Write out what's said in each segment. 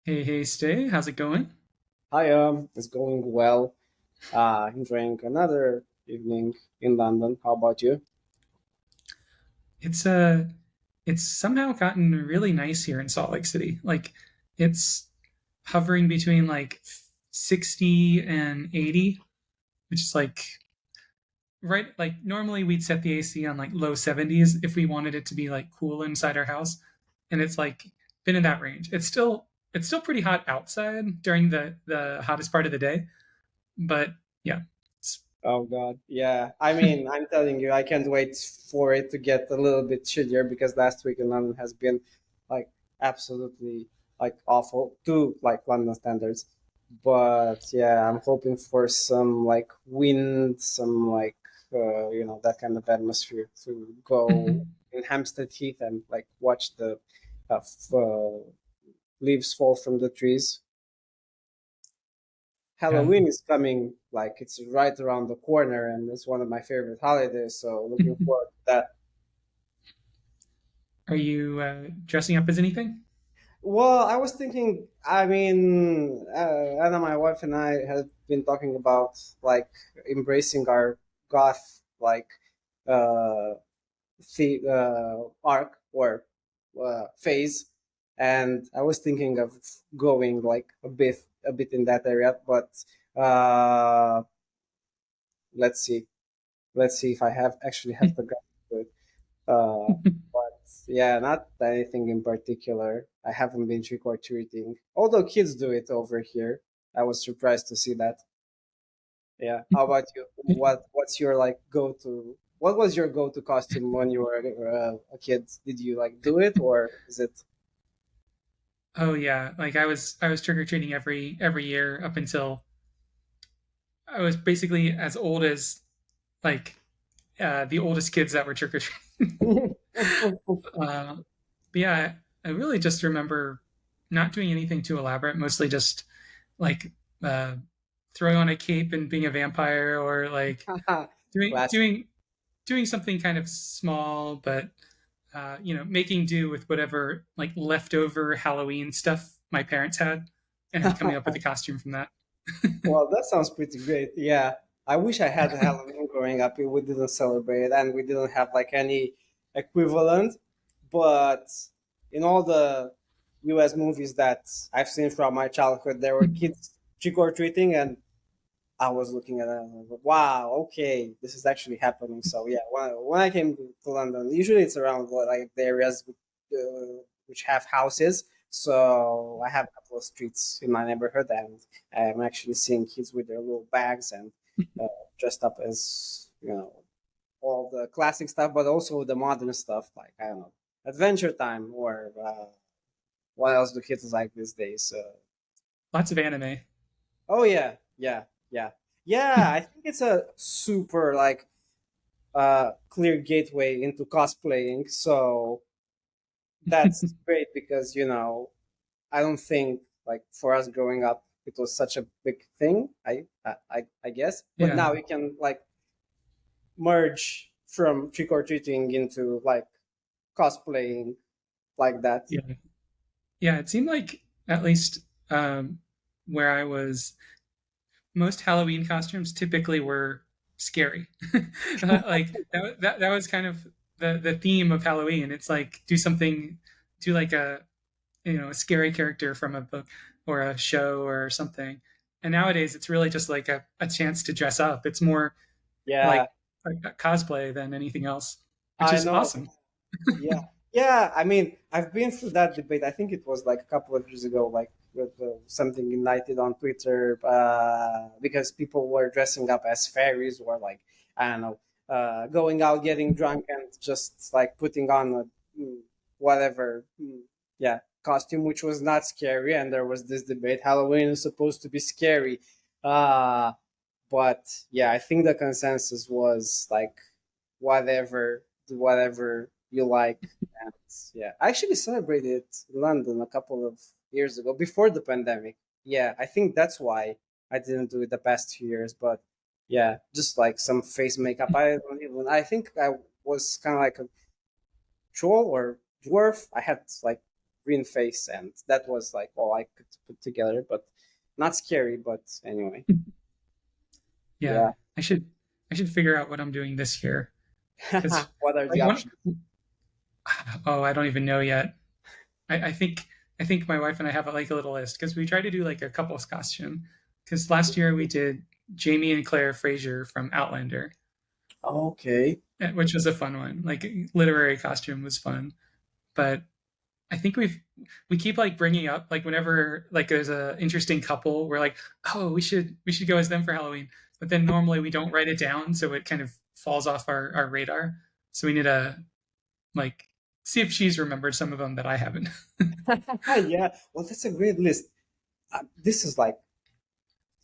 Hey, hey, Stay. How's it going? Hi, it's going well. Enjoying another evening in London. How about you? It's uh it's somehow gotten really nice here in Salt Lake City. Like it's hovering between like 60 and 80, which is like right like normally we'd set the AC on like low 70s if we wanted it to be like cool inside our house, and it's like been in that range. It's still pretty hot outside during the hottest part of the day, but yeah. It's, Oh God, yeah. I mean, I'm telling you, I can't wait for it to get a little bit chillier because last week in London has been like absolutely like awful to like London standards. But yeah, I'm hoping for some like wind, some like that kind of atmosphere to go in Hampstead Heath and like watch the leaves fall from the trees. yeah. Halloween is coming, like it's right around the corner, and it's one of my favorite holidays. So looking forward to that. Are you dressing up as anything? Well, I was thinking. I mean, Anna, my wife, and I have been talking about like embracing our goth like uh, arc or phase, and I was thinking of going like a bit in that area, but uh, let's see. Let's see if I have actually have the guts to it. But yeah, not anything in particular. I haven't been trick or treating, although kids do it over here. I was surprised to see that. Yeah. How about you? What's your like go to? What was your go to costume when you were a kid? Did you like do it or is it? Oh yeah, like I was trick or treating every year up until I was basically as old as like the oldest kids that were trick or treating. uh, but yeah, I really just remember not doing anything too elaborate, mostly just like uh, throwing on a cape and being a vampire, or like doing Classic. doing doing something kind of small, but making do with whatever like leftover Halloween stuff my parents had, and then coming up with a costume from that. Well, that sounds pretty great. Yeah, I wish I had Halloween growing up. We didn't celebrate it, and we didn't have like any equivalent. But in all the U.S. movies that I've seen from my childhood, there were kids trick or treating, and I was looking at it and I was like, wow, okay, this is actually happening. So yeah, when I came to London, usually it's around like the areas which have houses. So I have a couple of streets in my neighborhood, and I'm actually seeing kids with their little bags and uh, dressed up as all the classic stuff, but also the modern stuff like I don't know, Adventure Time or what else do kids like these days? Lots of anime. Oh yeah, yeah, yeah, yeah. I think it's a super like clear gateway into cosplaying. So that's great because I don't think like for us growing up it was such a big thing. I guess, but Yeah, now we can like merge from trick or treating into like cosplaying like that. yeah, yeah. It seemed like at least where I was, most Halloween costumes typically were scary. Like that was kind of the theme of Halloween. It's like do like a scary character from a book or a show or something. And nowadays it's really just like a chance to dress up. It's more Yeah, like a cosplay than anything else, which I is know. awesome. Yeah, yeah. I mean, I've been through that debate. I think it was like a couple of years ago, like with something ignited on Twitter because people were dressing up as fairies or like I don't know, going out getting drunk and just like putting on whatever, yeah, costume, which was not scary. And there was this debate: Halloween is supposed to be scary. Uh, but yeah, I think the consensus was like whatever, do whatever you like. And yeah, I actually celebrated in London a couple of years ago before the pandemic. Yeah, I think that's why I didn't do it the past 2 years. But yeah, just like some face makeup. I don't even. I think I was kind of like a troll or dwarf. I had like green face, and that was like all I could put together. But not scary. But anyway, Yeah, yeah. I should figure out what I'm doing this year because What are the like one options? oh I don't even know yet. I think my wife and I have like a little list because we try to do like a couple's costume. Because last year we did Jamie and Claire Fraser from Outlander, Okay. which was a fun one. Like literary costume was fun, but I think we keep like bringing up like whenever like there's a interesting couple, we're like, oh, we should go as them for Halloween. But then normally we don't write it down, so it kind of falls off our radar. So we need to like see if she's remembered some of them that I haven't. Yeah. Well, that's a great list. This is like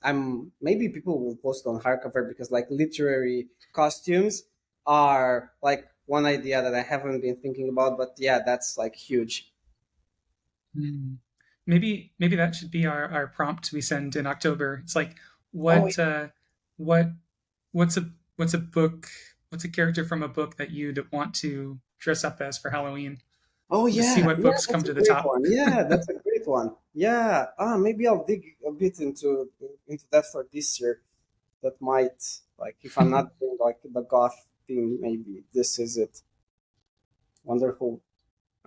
I'm maybe people will post on hardcover because like literary costumes are like one idea that I haven't been thinking about, but yeah, that's like huge. Hmm. Maybe that should be our prompt we send in October. It's like Oh, what what what's a book what's a character from a book that you'd want to dress up as for Halloween? oh We'll just see yeah, what yeah, books come that's a to the great top. one. Yeah, that's a great one. Yeah. Maybe I'll dig a bit into that for this year. That might like if I'm not doing like the goth theme, maybe this is it. Wonderful.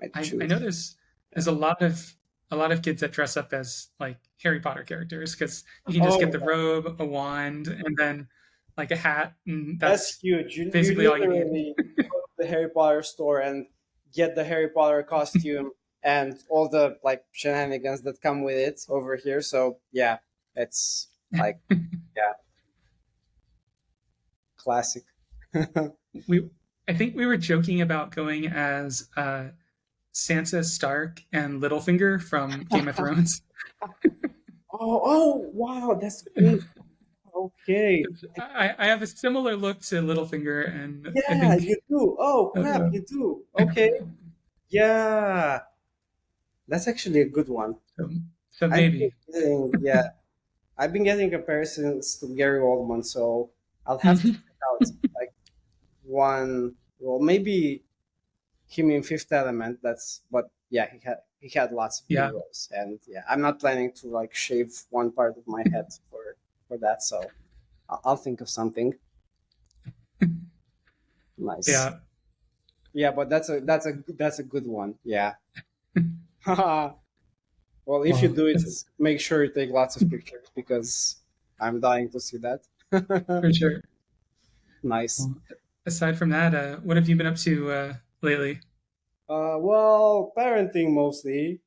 I I know choose. there's a lot of kids that dress up as like Harry Potter characters because you can just get Oh, the robe, a wand, and then like a hat, and that's that's huge. You basically all you need. literally go to the Harry Potter store and get the Harry Potter costume and all the like shenanigans that come with it over here. So yeah, it's like yeah, classic. we I think we were joking about going as Sansa Stark and Littlefinger from Game of Thrones. Oh wow, that's great. Okay. I have a similar look to Littlefinger, and I Yeah, think you do. Oh crap, uh, you do. Okay. Yeah, that's actually a good one. so, so I've been maybe. getting yeah, I've been getting comparisons to Gary Oldman, so I'll have to check out like one. Well, maybe him in Fifth Element. That's but yeah, he had lots of good Yeah. roles, and yeah, I'm not planning to like shave one part of my head for that. So I'll think of something nice. Yeah. Yeah, but that's a good one. Yeah. Well, if you Well, do it, it's make sure you take lots of pictures because I'm dying to see that. for sure. Nice. Well, aside from that, what have you been up to lately? Well, parenting mostly,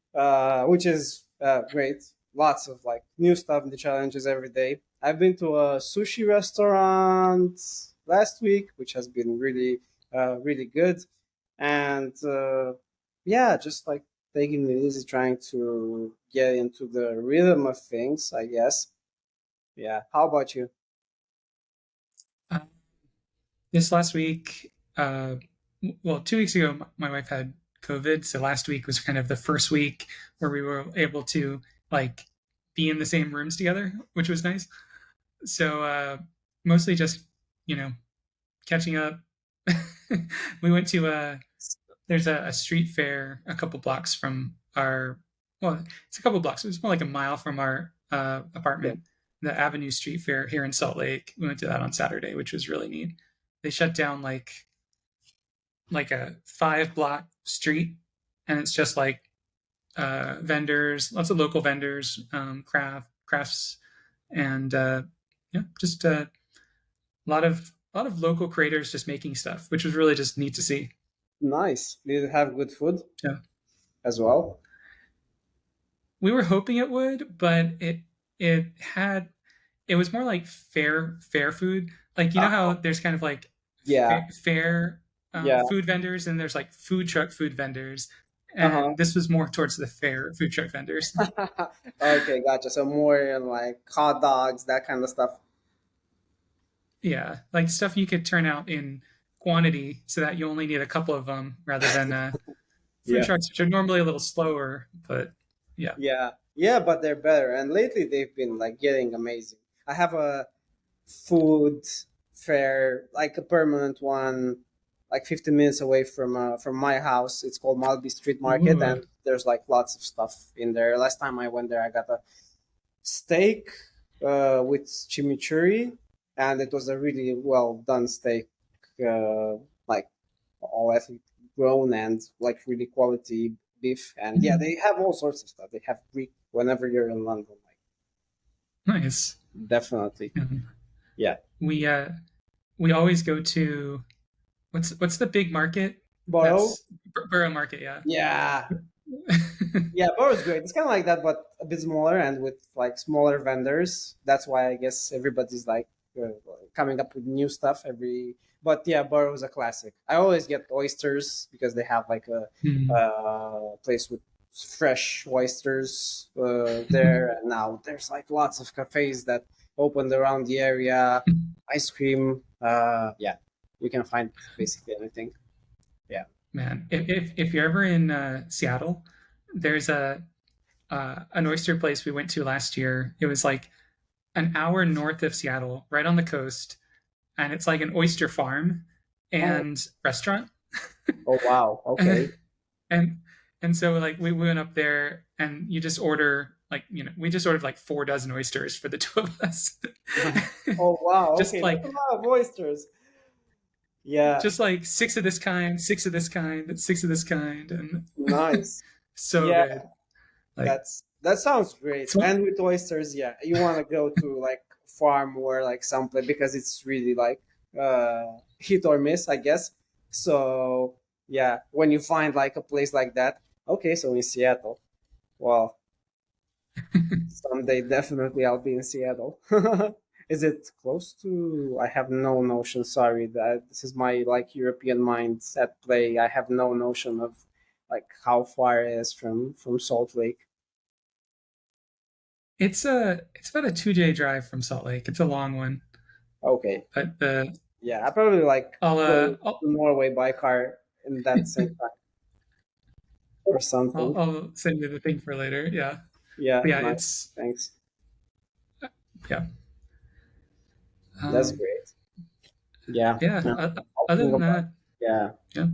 which is great. Lots of like new stuff and the challenges every day. I've been to a sushi restaurant last week, which has been really, really good. And yeah, just like taking it easy, trying to get into the rhythm of things, I guess. Yeah. How about you? Uh, this last week, well, 2 weeks ago, my wife had COVID, so last week was kind of the first week where we were able to like be in the same rooms together, which was nice. So mostly just you know catching up. We went to there's a street fair a couple blocks from our well, it's a couple blocks. It was more like a mile from our Yeah. apartment. The Avenue Street Fair here in Salt Lake. We went to that on Saturday, which was really neat. They shut down like a 5 block street, and it's just like vendors, lots of local vendors, crafts, and yeah, just a lot of local creators just making stuff, which was really just neat to see. Nice. Did it have good food Yeah, as well? we were hoping it would, but it was more like fair food. Like you know how Oh, there's kind of like yeah. fair Yeah. food vendors, and there's like food truck food vendors, Uh-huh. and this was more towards the fair food truck vendors. Okay, gotcha. So more like hot dogs, that kind of stuff. Yeah, like stuff you could turn out in quantity so that you only need a couple of them rather than food Yeah. trucks, which are normally a little slower. But yeah, Yeah. Yeah, but they're better. And lately they've been like getting amazing. I have a food fair, like a permanent one, like 15 minutes away from my house. It's called Malby Street Market, Ooh. and there's like lots of stuff in there. Last time I went there, I got a steak with chimichurri, and it was a really well done steak, like all ethnic grown and like really quality beef. And yeah, they have all sorts of stuff. They have Greek whenever you're in London, like Nice. definitely. Um, Yeah, we uh we always go to what's the big market? Borough. That's Borough Market, yeah. Yeah, yeah, Borough's great. It's kind of like that, but a bit smaller and with like smaller vendors. That's why I guess everybody's like coming up with new stuff every. But yeah, Borough's a classic. I always get oysters because they have like a Hmm. place with fresh oysters there. And now there's like lots of cafes that opened around the area. Ice cream. Yeah, you can find basically anything. Yeah. Man, if you're ever in Seattle, there's a an oyster place we went to last year. It was like an hour north of Seattle, right on the coast, and it's like an oyster farm Oh. and restaurant. Oh wow. Okay. and and so like we went up there and you just order like we just ordered like 4 dozen oysters for the two of us. Oh wow, just okay, that's a like lot of oysters. Yeah, just like six of this kind, six of this kind, six of this kind, and nice. so Yeah, good. Like that sounds great. so, And with oysters, yeah, you want to go to like farm or like someplace because it's really like hit or miss, I guess. So yeah, when you find like a place like that, okay, so in Seattle, well, someday definitely I'll be in Seattle. Is it close to? I have no notion. Sorry, that this is my like European mind at play. I have no notion of like how far it is from Salt Lake. it's about a 2 day drive from Salt Lake. It's a long one, Okay, but yeah, I probably like I'll go uh to I'll, Norway by car in that same time or I'll something. I'll send you the thing for later. Yeah, Yeah, but yeah, nice. it's Thanks. yeah. That's Um, great. Yeah. yeah. No, I'll Other think than about. that, Yeah, yeah,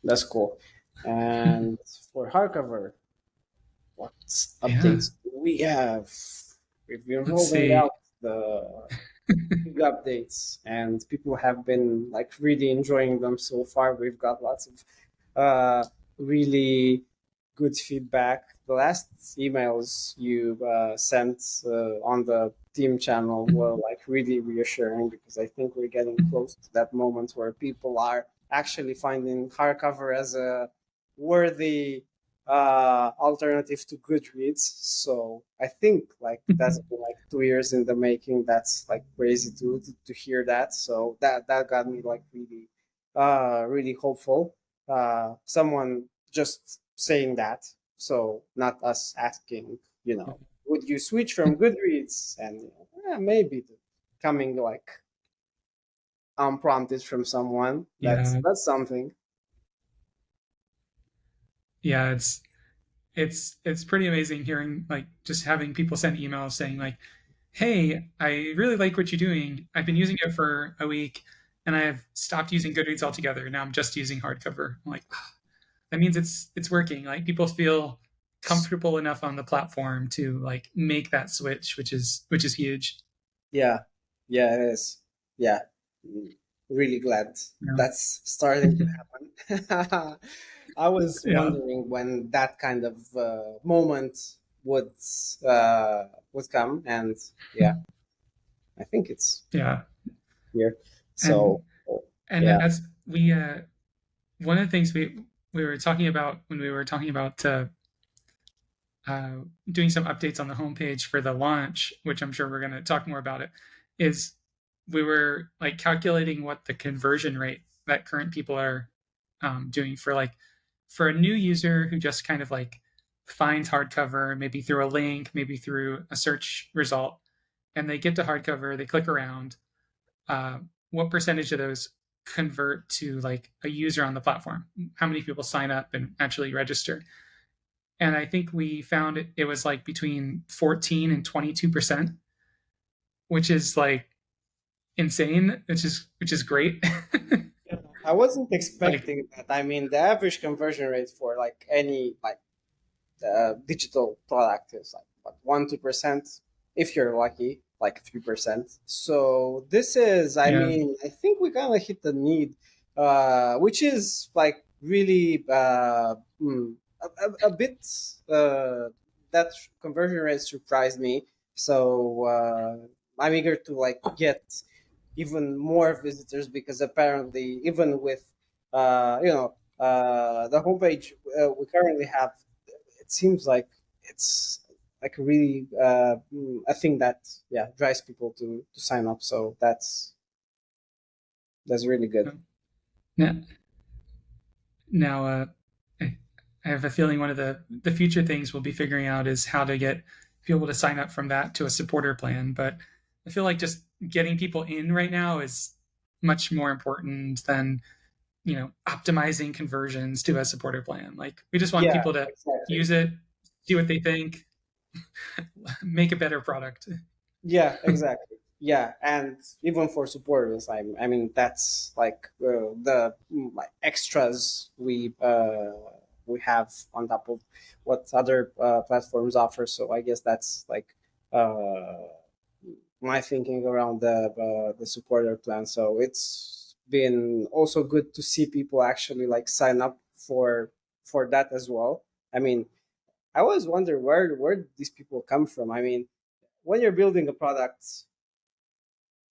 that's cool. And for hardcover, what yeah. updates do we have? We've been Let's rolling see. out the big updates, and people have been like really enjoying them so far. We've got lots of really good feedback. The last emails you sent on the team channel were like really reassuring because I think we're getting close to that moment where people are actually finding hardcover as a worthy alternative to Goodreads. So I think like that's been like 2 years in the making. That's like crazy to hear that. So that got me like really really hopeful. Someone just saying that. So not us asking, would you switch from Goodreads? And maybe coming like unprompted from someone. That's Yeah, that's something. yeah. It's pretty amazing hearing like just having people send emails saying like, "Hey, I really like what you're doing. I've been using it for a week, and I've stopped using Goodreads altogether. Now I'm just using hardcover." I'm like, "Ah, that means it's working. Like people feel comfortable enough on the platform to like make that switch, which is huge. Yeah, yeah, it is. Yeah, Mm, really glad Yeah, that's starting to happen. I was yeah, wondering when that kind of moment would would come, and yeah, I think it's yeah. here. And So and yeah, as we one of the things we were talking about when we were talking about uh, doing some updates on the homepage for the launch, which I'm sure we're going to talk more about it, is we were like calculating what the conversion rate that current people are doing for like for a new user who just kind of like finds hardcover, maybe through a link, maybe through a search result, and they get to hardcover, they click around. Uh, what percentage of those convert to like a user on the platform? How many people sign up and actually register? And I think we found it was like between 14 and 22%, which is like insane, which is great. Yeah. I wasn't Like, expecting that. I mean, the average conversion rate for like any like digital product is like what 1-2%, if you're lucky, like 3%. So this is, I yeah, mean, I think we kind of hit the need, which is like really a bit that conversion rate surprised me. So I'm eager to like get even more visitors because apparently even with the homepage we currently have, it seems like it's like really a thing that yeah drives people to sign up. So that's really good. now, now I have a feeling one of the future things we'll be figuring out is how to get people to sign up from that to a supporter plan. But I feel like just getting people in right now is much more important than optimizing conversions to a supporter plan. Like we just want Yeah, people to exactly. use it, see what they think, make a better product. Yeah, exactly. Yeah, and even for supporters, I mean that's like the like extras we have on top of what other platforms offer. So I guess that's like uh, my thinking around the supporter plan. So it's been also good to see people actually like sign up for that as well. I mean, I always wonder where these people come from. I mean, when you're building a product,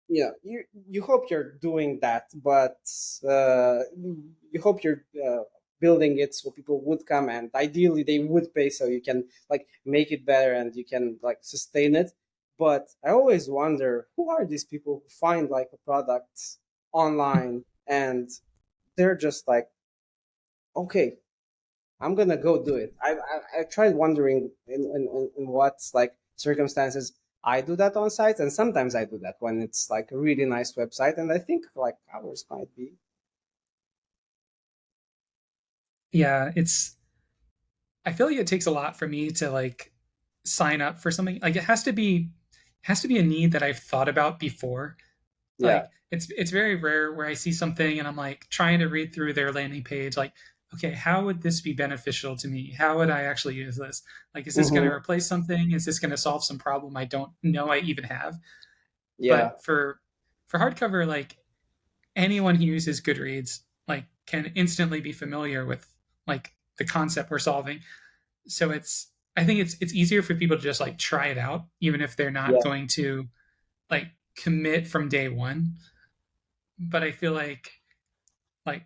you hope you're doing that, but you hope you're building it so people would come and ideally they would pay so you can like make it better and you can like sustain it. But I always wonder who are these people who find like a product online and they're just like, okay, I'm gonna go do it. I tried wondering in what like circumstances I do that on sites, and sometimes I do that when it's like a really nice website, and I think like ours might be. Yeah, I feel like it takes a lot for me to like sign up for something. Like it has to be a need that I've thought about before. Yeah. Like it's very rare where I see something and I'm like trying to read through their landing page like, okay, how would this be beneficial to me? How would I actually use this? Like, is this going to Mm-hmm. replace something? Is this going to solve some problem I don't know I even have? Yeah. But for hardcover, like anyone who uses Goodreads like can instantly be familiar with like the concept we're solving. So I think it's easier for people to just like try it out, even if they're not Yeah. going to like commit from day one. But I feel like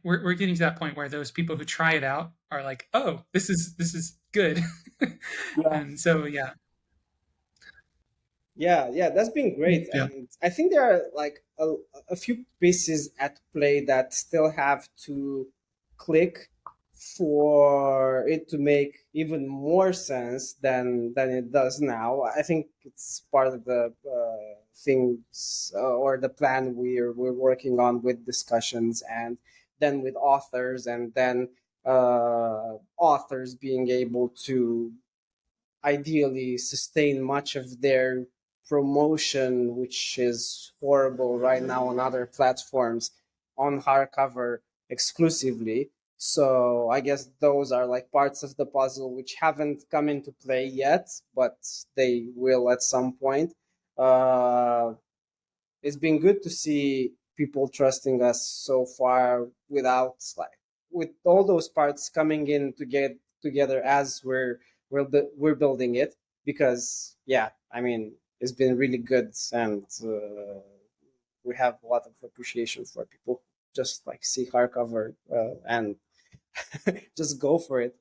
we're getting to that point where those people who try it out are like, oh, this is good. Yeah. And so yeah. Yeah, yeah, that's been great. Yeah. And I think there are like a few pieces at play that still have to click for it to make even more sense than it does now. I think it's part of the things or the plan we're working on with discussions and then with authors and then authors being able to ideally sustain much of their promotion, which is horrible right now on other platforms, on hardcover exclusively. So I guess those are like parts of the puzzle which haven't come into play yet, but they will at some point. Uh, it's been good to see people trusting us so far without like with all those parts coming in to get together as we're building it because yeah I mean it's been really good and we have a lot of appreciation for people who just like see hardcover and just go for it.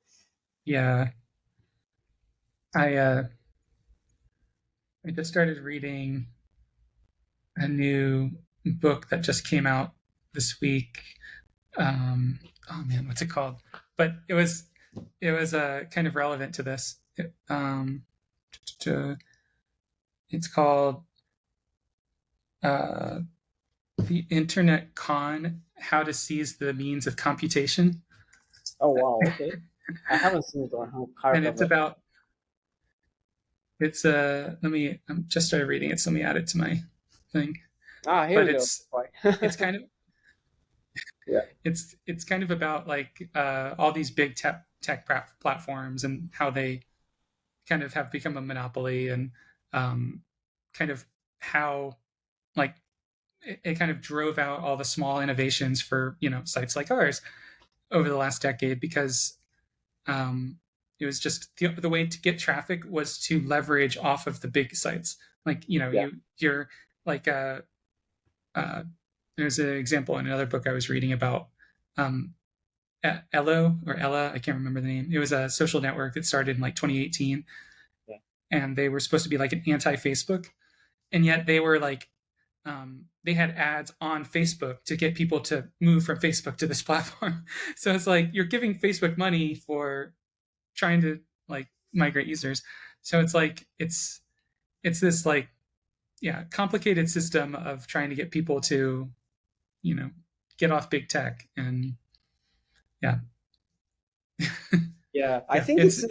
Yeah. I just started reading a new book that just came out this week. Oh man, what's it called? But it was kind of relevant to this. It's called uh, The Internet Con: How to Seize the Means of Computation. Oh wow, okay. I haven't seen it on And it's hardcover. about it's let me I'm just started reading it, so let me add it to my thing. Ah, here but we go. Why? it's kind of Yeah. it's kind of about like all these big tech platforms and how they kind of have become a monopoly, and um, kind of how like it kind of drove out all the small innovations for sites like ours over the last decade, because um, it was just the way to get traffic was to leverage off of the big sites. Like Yeah. you're like uh, there's an example in another book I was reading about um, Elo or Ella, I can't remember the name. It was a social network that started in like 2018, Yeah. and they were supposed to be like an anti-Facebook, and yet they were like they had ads on Facebook to get people to move from Facebook to this platform. So it's like you're giving Facebook money for trying to like migrate users. So it's like it's this like complicated system of trying to get people to you know get off big tech. And yeah. Yeah. I Yeah, think it's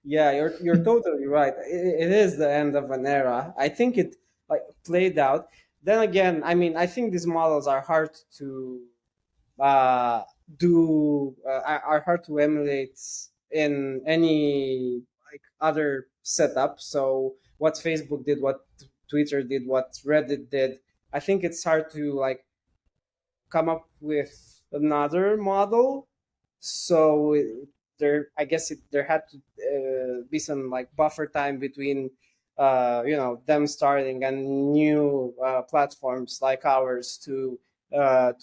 yeah, you're totally right. It is the end of an era. I think it like played out. Then again, I mean, I think these models are hard to uh, are hard to emulate in any like other setup. So what Facebook did, what Twitter did, what Reddit did, I think it's hard to like come up with another model. So there, I guess there had to be some like buffer time between, them starting and new platforms like ours to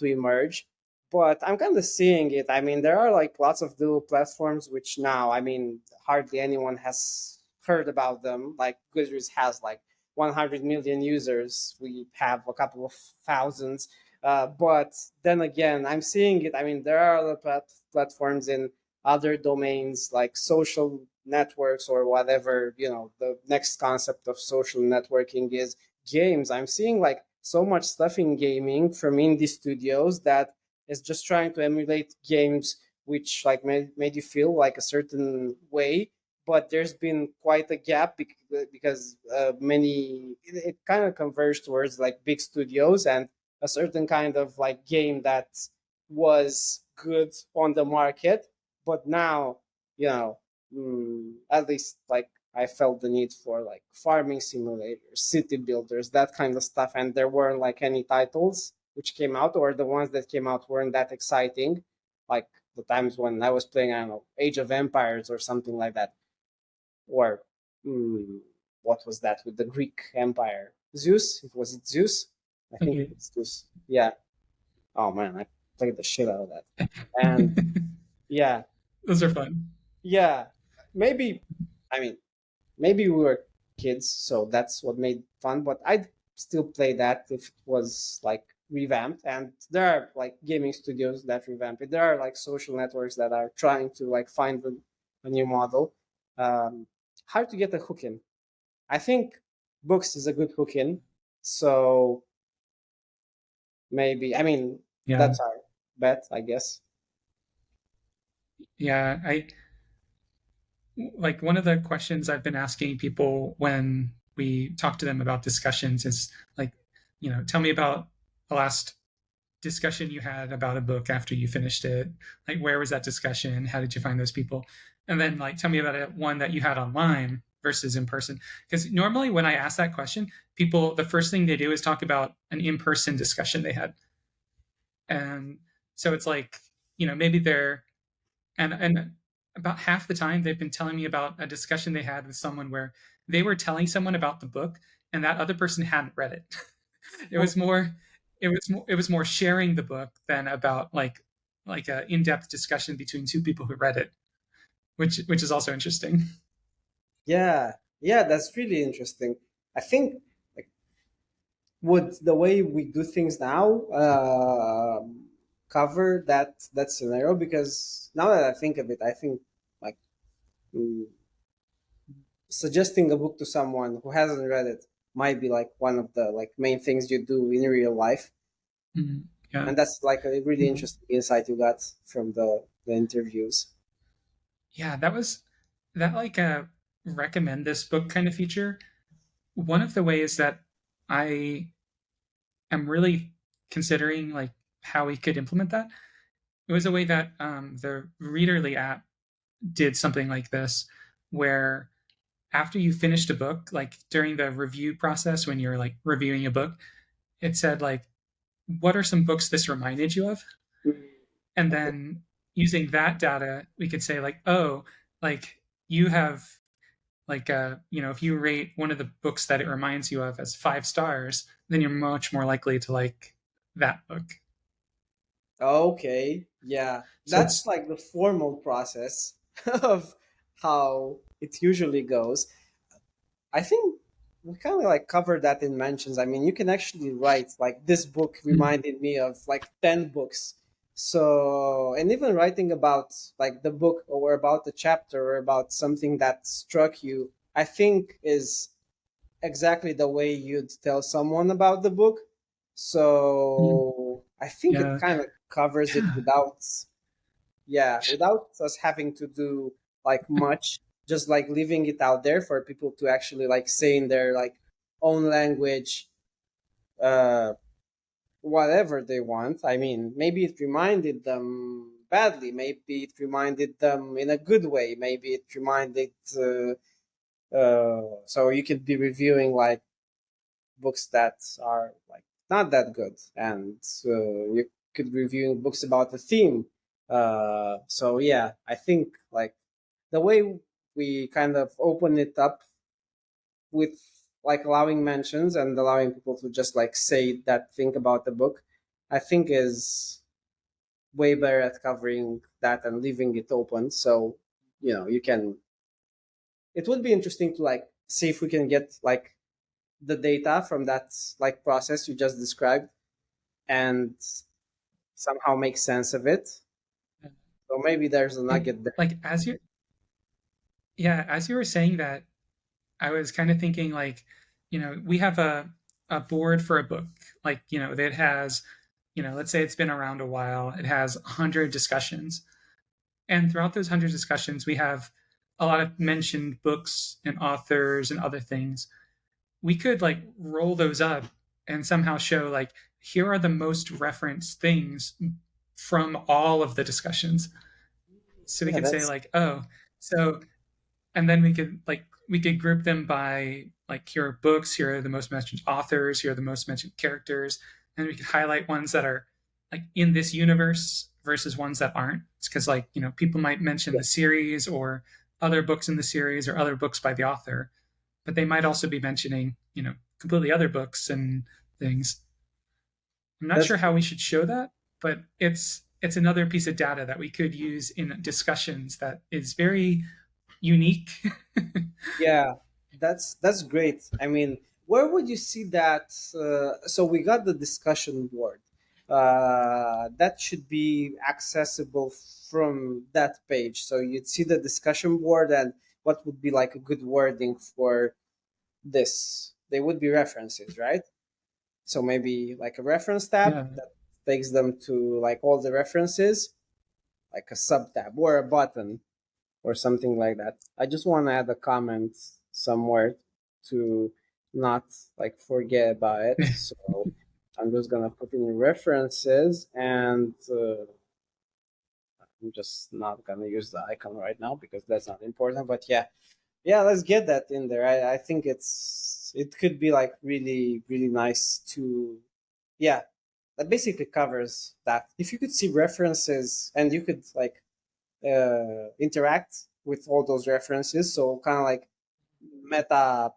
emerge. But I'm kind of seeing it. I mean, there are like lots of little platforms which now, I mean, hardly anyone has heard about them. Like Goodreads has like 100 million users. We have a couple of thousands, but then again, I'm seeing it. I mean, there are other platforms in other domains like social networks or whatever. The next concept of social networking is games. I'm seeing like so much stuff in gaming from indie studios that is just trying to emulate games which like made you feel like a certain way. But there's been quite a gap because it kind of converged towards like big studios and a certain kind of like game that was good on the market. But now, you know, at least like I felt the need for like farming simulators, city builders, that kind of stuff. And there weren't like any titles which came out, or the ones that came out weren't that exciting. Like the times when I was playing, I don't know, Age of Empires or something like that. Or mm, what was that with the Greek Empire? Zeus? Was it Zeus? I think okay. it's Zeus. Yeah. Oh man, I played the shit out of that. And yeah, Those are fun. yeah. Maybe, I mean, maybe we were kids, so that's what made it fun. But I'd still play that if it was like revamped. And there are like gaming studios that revamp it. There are like social networks that are trying to like find a new model. Um, Hard to get a hook in. I think books is a good hook in. So maybe, I mean, Yeah, that's our bet, I guess. yeah. I like one of the questions I've been asking people when we talk to them about discussions is like, tell me about the last discussion you had about a book after you finished it. Like, where was that discussion? How did you find those people? And then, like, tell me about one that you had online versus in person. Because normally, when I ask that question, people, the first thing they do is talk about an in person discussion they had. And so it's like, maybe they're, and about half the time they've been telling me about a discussion they had with someone where they were telling someone about the book and that other person hadn't read it. it was more it was more sharing the book than about like a in-depth discussion between two people who read it, which is also interesting. Yeah, yeah, that's really interesting. I think like would the way we do things now cover that scenario? Because now that I think of it, I think like mm, suggesting a book to someone who hasn't read it might be like one of the like main things you do in real life. Mhm. Yeah, And that's like a really yeah, interesting insight you got from the interviews. yeah. That was that like a recommend this book kind of feature. One of the ways that I am really considering like how we could implement that. It was a way that the Readerly app did something like this, where after you finished a book, like during the review process when you're like reviewing a book, it said like, what are some books this reminded you of? Mm. And Okay. then using that data, we could say like, oh, like you have like if you rate one of the books that it reminds you of as 5 stars, then you're much more likely to like that book. Okay. Yeah. So That's it's like the formal process of how it usually goes. I think we kind of like covered that in mentions. I mean, you can actually write like this book reminded me of like 10 books. So, and even writing about like the book or about the chapter or about something that struck you, I think is exactly the way you'd tell someone about the book. So, I think it yeah, kind of covers it without, yeah, without us having to do like much, just like leaving it out there for people to actually like say in their like own language uh whatever they want. I mean, maybe it reminded them badly, maybe it reminded them in a good way, maybe it reminded so you could be reviewing like books that are like not that good, and you could review books about the theme. So yeah, I think like the way we kind of open it up with like allowing mentions and allowing people to just like say that thing about the book, I think is way better at covering that and leaving it open. So you can. It would be interesting to like see if we can get like the data from that like process you just described and somehow make sense of it. So maybe there's a it, nugget there. like as you were saying that, I was kind of thinking like, we have a board for a book, like that has, let's say it's been around a while, it has 100 discussions, and throughout those 100 discussions, we have a lot of mentioned books and authors and other things. We could like roll those up and somehow show like, here are the most referenced things from all of the discussions. So we Yeah, could say that's like, oh, so, and then we could group them by like, here are books, here are the most mentioned authors, here are the most mentioned characters, and we could highlight ones that are like in this universe versus ones that aren't. It's because like, people might mention yeah, the series or other books in the series or other books by the author, but they might also be mentioning, completely other books and things. I'm not that's sure how we should show that, but it's another piece of data that we could use in discussions that is very unique. Yeah, that's great. I mean, where would you see that? So we got the discussion board. That should be accessible from that page. So you'd see the discussion board and what would be like a good wording for this. They would be references, right? So maybe like a reference tab Yeah. that takes them to like all the references, like a sub tab or a button or something like that. I just want to add a comment somewhere to not like forget about it. So I'm just gonna put in references, and I'm just not gonna use the icon right now because that's not important. But yeah, yeah, let's get that in there. I think it could be like really really nice to, yeah, that basically covers that. If you could see references and you could like interact with all those references. So kind of like meta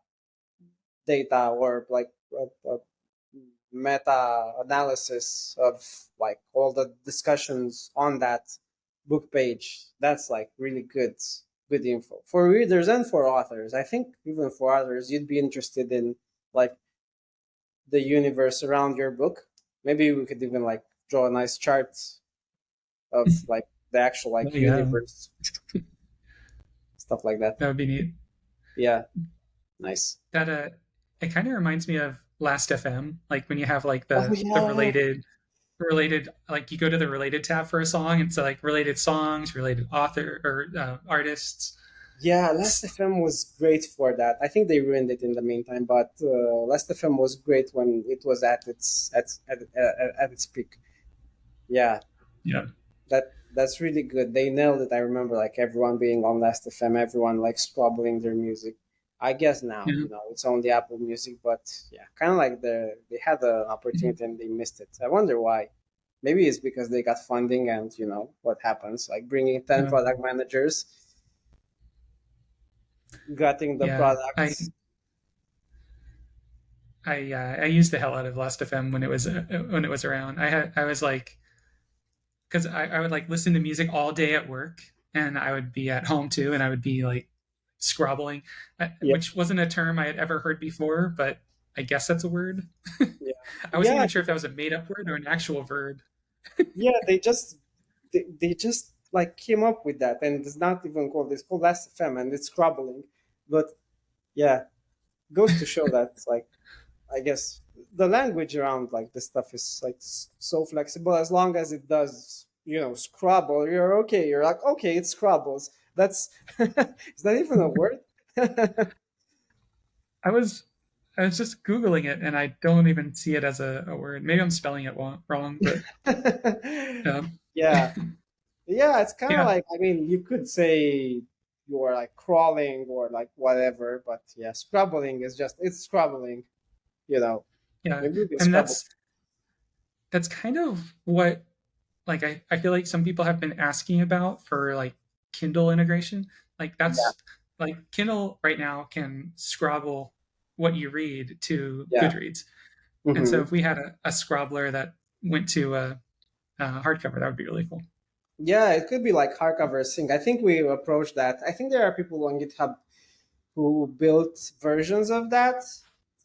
data or like meta analysis of like all the discussions on that book page. That's like really good info for readers and for authors. I think even for authors, you'd be interested in like the universe around your book. Maybe we could even like draw a nice chart of like the actual Oh like yeah, universe, stuff like that. that would be neat. Yeah, nice. That it kind of reminds me of Last FM, like when you have like Oh the yeah, related, like you go to the related tab for a song, it's like related songs, related author or artists. Yeah, Last FM was great for that. I think they ruined it in the meantime, but Last FM was great when it was at its peak. Yeah, Yeah, that's really good. They nailed it. I remember like everyone being on Last FM, everyone like scrobbling their music. I guess now, yeah, it's only Apple Music, but yeah, kind of like they had the mhm, opportunity and they missed it. I wonder why. Maybe it's because they got funding and what happens, like bringing 10 yeah, product managers, gutting the yeah. products. I used the hell out of Last FM when it was around. I was like, because I would like listen to music all day at work, and I would be at home too, and I would be like scrobbling, Yeah, which wasn't a term I had ever heard before, but I guess that's a word. yeah, I wasn't yeah, even sure if that was a made up word or an actual verb. yeah. They just like came up with that, and it's not even called. It's called Last FM, and it's scrabbling. But yeah, goes to show that like I guess the language around like this stuff is like so flexible. As long as it does, Scrabble, you're okay. You're like, okay, it Scrabbles. That's is that even a word? I was I was just googling it, and I don't even see it as a word. Maybe I'm spelling it wrong, but um, Yeah, yeah. It's kind of yeah, like, I mean, you could say you're like crawling or like whatever, but yeah, scrabbling is just it's scrabbling. You know, yeah, maybe we can and scrabble. that's kind of what like I feel like some people have been asking about for like Kindle integration. Like Yeah, that's like Kindle right now can scrabble what you read to yeah. Goodreads. And so Hmm. if we had a scrobbler that went to a hardcover, that would be really cool. Yeah, it could be like hardcover sync. I think we approached that. I think there are people on GitHub who built versions of that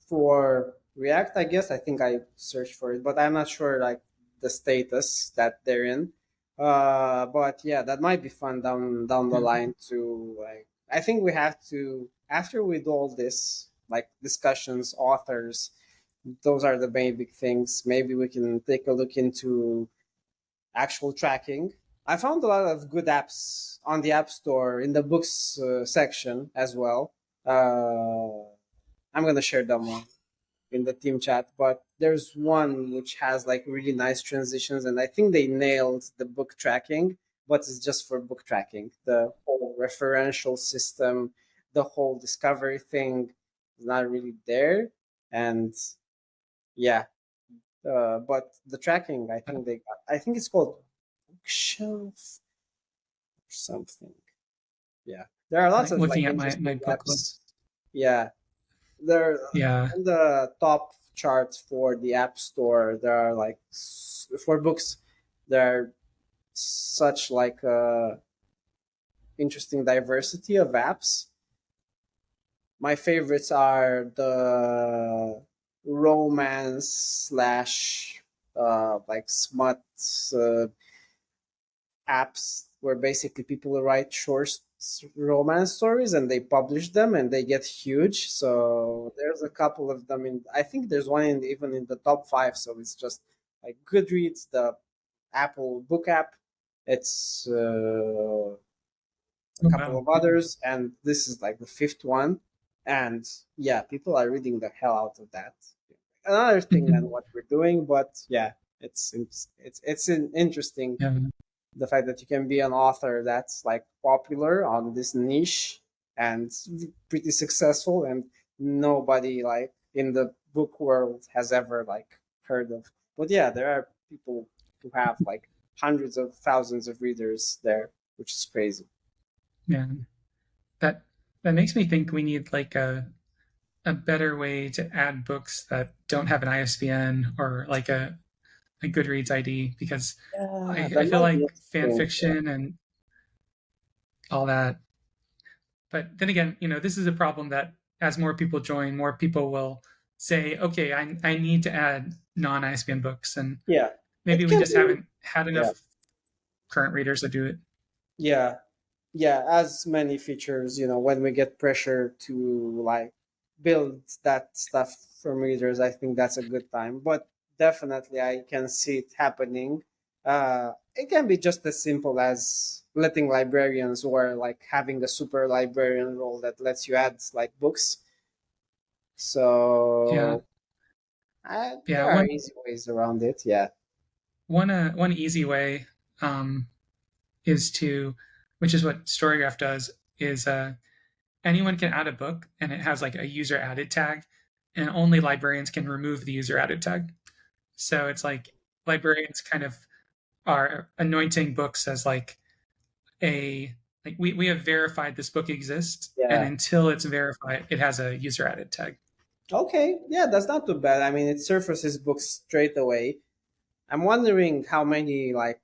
for React. I guess I think I searched for it, but I'm not sure like the status that they're in. But yeah, that might be fun down the Yeah. line to like. I think we have to, after we do all this like discussions, authors. Those are the main big things. Maybe we can take a look into actual tracking. I found a lot of good apps on the App Store in the books section as well. I'm gonna share them in the team chat, but there's one which has like really nice transitions, and I think they nailed the book tracking, but it's just for book tracking. The whole referential system, the whole discovery thing is not really there, and yeah, but the tracking, I think they got. I think it's called Bookshelf or something. Yeah, there are lots Like of like looking at my interesting book apps. list. Yeah, they're Yeah. on the top charts for the App Store. There are like for books, there are such like interesting diversity of apps. My favorites are the romance slash like smut uh, apps where basically people write short romance stories and they publish them and they get huge. So there's a couple of them in. I think there's one even in the top five. So it's just like Goodreads, the Apple Book app. It's a Oh, couple wow. of others, and this is like the fifth one. And yeah, people are reading the hell out of that. Another thing than what we're doing, but yeah, it's interesting Yeah. the fact that you can be an author that's like popular on this niche and pretty successful and nobody like in the book world has ever like heard of. But yeah, there are people who have like hundreds of thousands of readers there, which is crazy. Yeah. That that makes me think we need like a better way to add books that don't have an ISBN or like a Goodreads ID because Yeah, I that feel might be like fan interesting. fiction and all that. But then again, this is a problem that as more people join, more people will say, okay, I need to add non ISBN books. And Yeah, maybe it we can just be. haven't had Yeah, enough current readers that do it. yeah, yeah. As many features, when we get pressure to like build that stuff from readers, I think that's a good time. But definitely, I can see it happening. It can be just as simple as letting librarians or like having a super librarian role that lets you add like books. Yeah. So Yeah. there are easy ways around it. Yeah. One easy way um, is to, which is what Storygraph does, is anyone can add a book and it has like a user added tag, and only librarians can remove the user added tag. So it's like librarians kind of are anointing books as like a like we have verified this book exists, and Yeah. until it's verified, it has a user added tag. Okay. Yeah, that's not too bad. I mean, it surfaces books straight away. I'm wondering how many like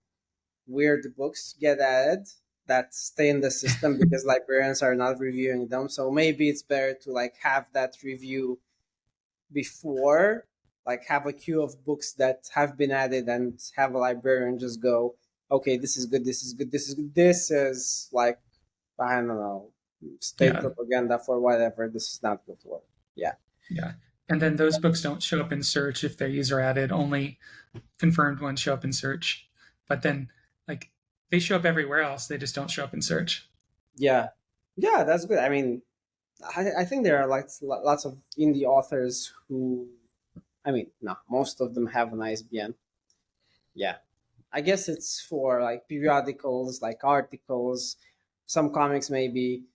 weird books get added that stay in the system because librarians are not reviewing them. So maybe it's better to like have that review before, like have a queue of books that have been added and have a librarian just go, okay, this is good, this is good, this is good, this is like, I don't know, state Yeah, propaganda for whatever, this is not good work. Yeah. yeah. And then those books don't show up in search if they're user added. Only confirmed ones show up in search. But then, like, they show up everywhere else. They just don't show up in search. Yeah. Yeah, that's good. I mean, I think there are like lots of indie authors who, I mean, no, most of them have an ISBN. Yeah. I guess it's for like periodicals, like articles, some comics maybe.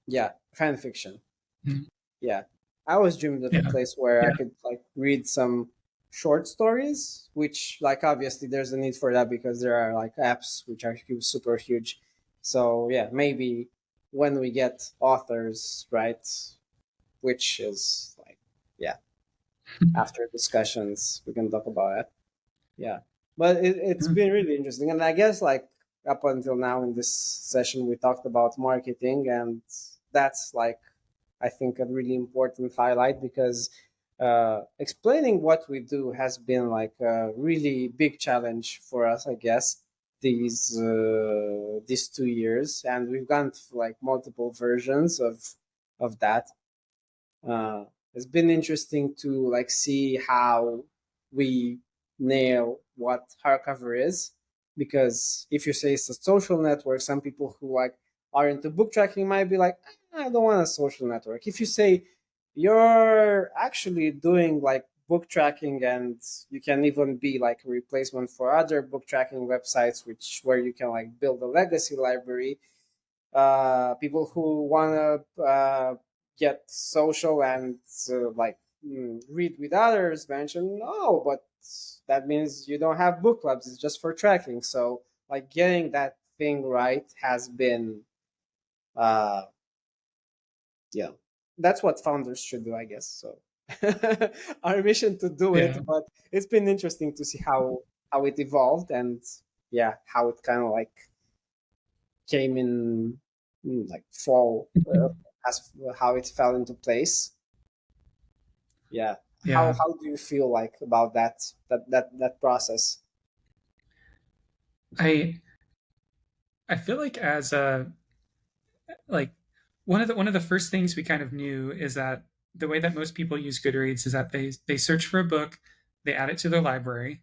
Yeah, fan fiction. Mm. Yeah. I always dreamed of a Yeah, place where I yeah, could like read some short stories, which like obviously there's a need for that because there are like apps which are super huge. So yeah, maybe when we get authors, right, which is like, yeah, after discussions we can talk about it. Yeah, but it's mm, been really interesting, and I guess like up until now in this session we talked about marketing, and that's like I think a really important highlight because explaining what we do has been like a really big challenge for us, I guess, these 2 years, and we've gone through like multiple versions of that. uh, it's been interesting to like see how we nail what hardcover is, because if you say it's a social network, some people who like are into book tracking might be like, I don't want a social network. If you say you're actually doing like book tracking and you can even be like a replacement for other book tracking websites, which where you can like build a legacy library, people who want to get social and like read with others mention, no, but that means you don't have book clubs, it's just for tracking. So like getting that thing right has been uh yeah, that's what founders should do, I guess. So our mission to do it, yeah, but it's been interesting to see how it evolved, and yeah, how it kind of like came in, like fall, as how it fell into place. Yeah. How yeah. how do you feel like about that process? I I feel like as a like one of the first things we kind of knew is that the way that most people use Goodreads is that they search for a book, they add it to their library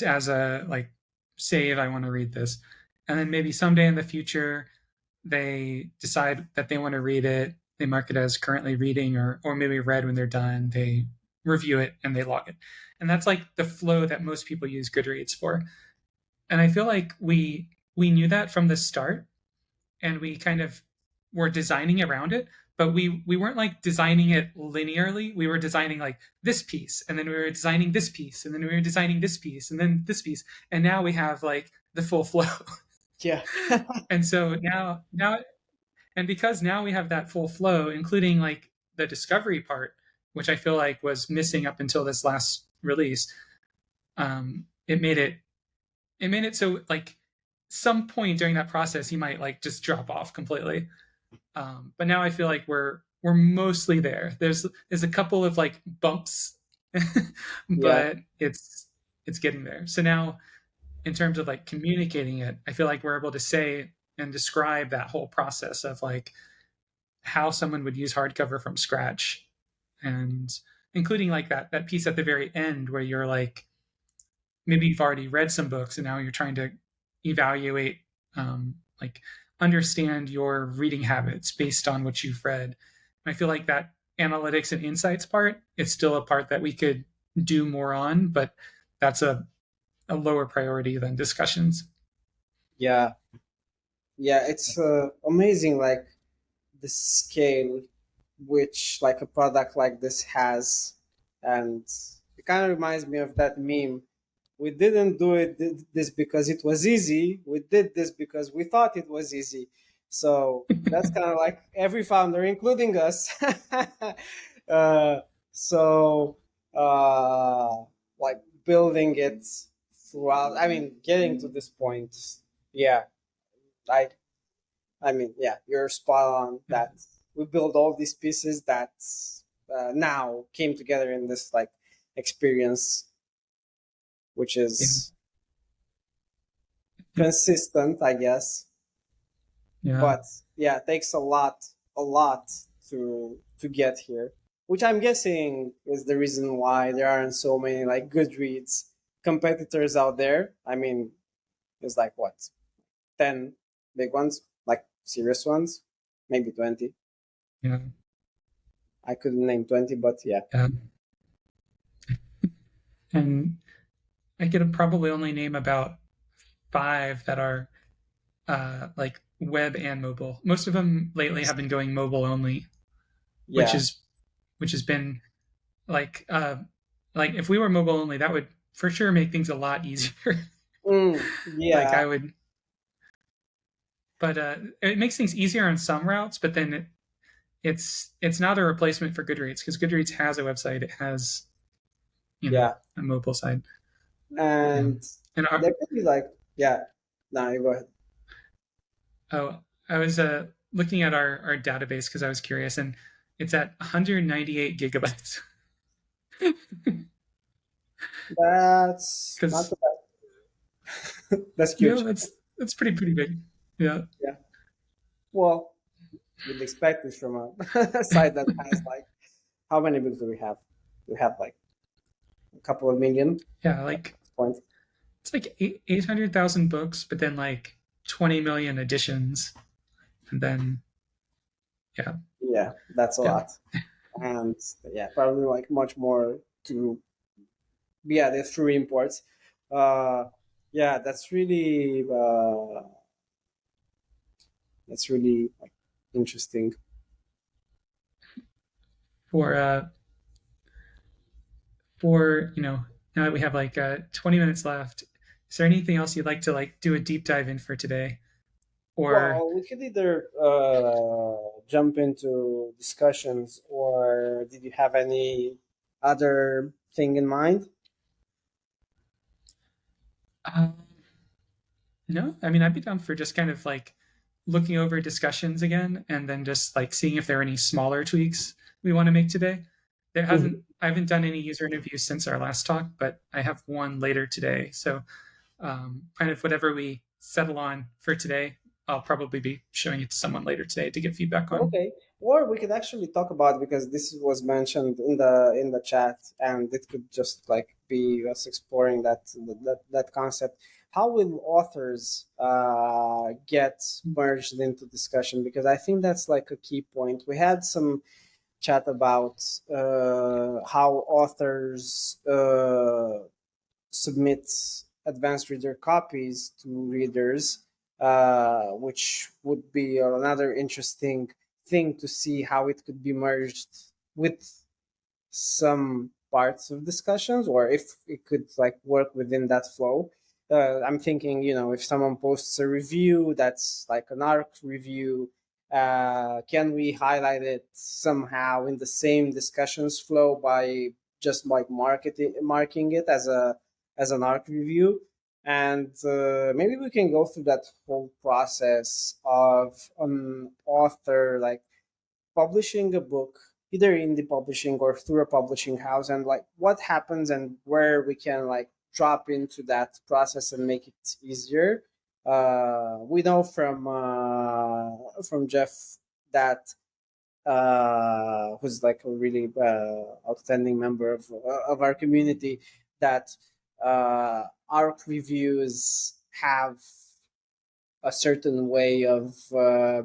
as a like save. I want to read this, and then maybe someday in the future they decide that they want to read it. They mark it as currently reading, or maybe read when they're done. They review it and they log it, and that's like the flow that most people use Goodreads for. And I feel like we knew that from the start, and we kind of were designing around it, but we weren't like designing it linearly. We were designing like this piece, and then we were designing this piece, and then we were designing this piece, and then this piece, and now we have like the full flow. Yeah. And so now and because now we have that full flow, including like the discovery part, which I feel like was missing up until this last release. It made it so like some point during that process he might like just drop off completely. But now I feel like we're mostly there. There's a couple of like bumps, Yeah. but it's getting there. So now in terms of like communicating it, I feel like we're able to say and describe that whole process of like how someone would use hardcover from scratch, and including like that piece at the very end where you're like maybe you've already read some books and now you're trying to evaluate, like understand your reading habits based on what you've read. And I feel like that analytics and insights part is still a part that we could do more on, but that's a lower priority than discussions. Yeah, yeah, it's amazing, like the scale which like a product like this has, and it kind of reminds me of that meme. We didn't do this because it was easy. We did this because we thought it was easy. So that's kind of like every founder, including us. uh, so uh, like building it throughout. I mean, getting to this point. Yeah, I I mean, yeah, you're spot on that we build all these pieces that now came together in this like experience, which Yeah. is consistent, I guess. Yeah. But yeah, it takes a lot to get here, which I'm guessing is the reason why there aren't so many like Goodreads competitors out there. I mean, there's like what 10 big ones, like serious ones, maybe 20. Yeah. I couldn't name 20, but yeah. Yeah. And I could probably only name about five that are like web and mobile. Most of them lately have been going mobile only, which Yeah. is which has been like if we were mobile only, that would for sure make things a lot easier. Like Yeah. I would, but it makes things easier on some routes. But then it's not a replacement for Goodreads because Goodreads has a website. It has Yeah. a mobile side. Yeah, And and there could be like, yeah. No, you go ahead. oh, I was looking at our database because I was curious, and it's at 198 gigabytes. That's not Because too bad. That's yeah, huge. that's pretty big. Yeah, Yeah. Well, you'd expect this from a site that has like, how many books do we have? We have like a couple of million yeah, at like this point. it's like 800,000 books, but then like 20 million editions, and then yeah, Yeah, that's a yeah, lot. And yeah, probably like much more to, yeah, there's through imports. Uh, yeah, that's really like interesting. for for now that we have like 20 minutes left, is there anything else you'd like to like do a deep dive in for today, or Well, we could either jump into discussions, or did you have any other thing in mind? uh, no? I mean, I'd be down for just kind of like looking over discussions again, and then just like seeing if there are any smaller tweaks we want to make today. Mhm. I haven't done any user interviews since our last talk, but I have one later today. So kind of whatever we settle on for today, I'll probably be showing it to someone later today to get feedback on. Okay, or we could actually talk about, because this was mentioned in the chat, and it could just like be us exploring that concept. How will authors get merged into discussion? Because I think that's like a key point. We had some chat about how authors submit advanced reader copies to readers, which would be another interesting thing to see how it could be merged with some parts of discussions, or if it could like work within that flow. I'm thinking, if someone posts a review that's like an arc review, can we highlight it somehow in the same discussions flow by just like marking it as an arc review? And maybe we can go through that whole process of an author like publishing a book, either in the publishing or through a publishing house, and like what happens and where we can like drop into that process and make it easier. We know from Jeff that who's like a really outstanding member of our community, that ARC reviews have a certain way of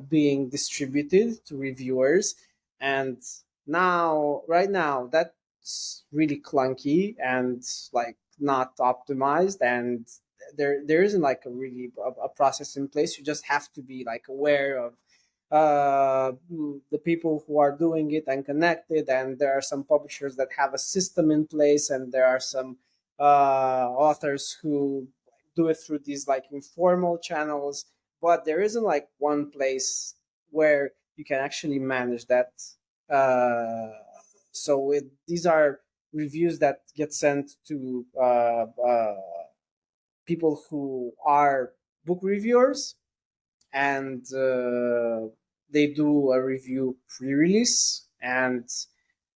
being distributed to reviewers, and right now that's really clunky and like not optimized, and there isn't like a really a process in place. You just have to be like aware of uh, the people who are doing it and connected, and there are some publishers that have a system in place, and there are some authors who do it through these like informal channels, but there isn't like one place where you can actually manage that. Uh, these are reviews that get sent to people who are book reviewers, and they do a review pre-release, and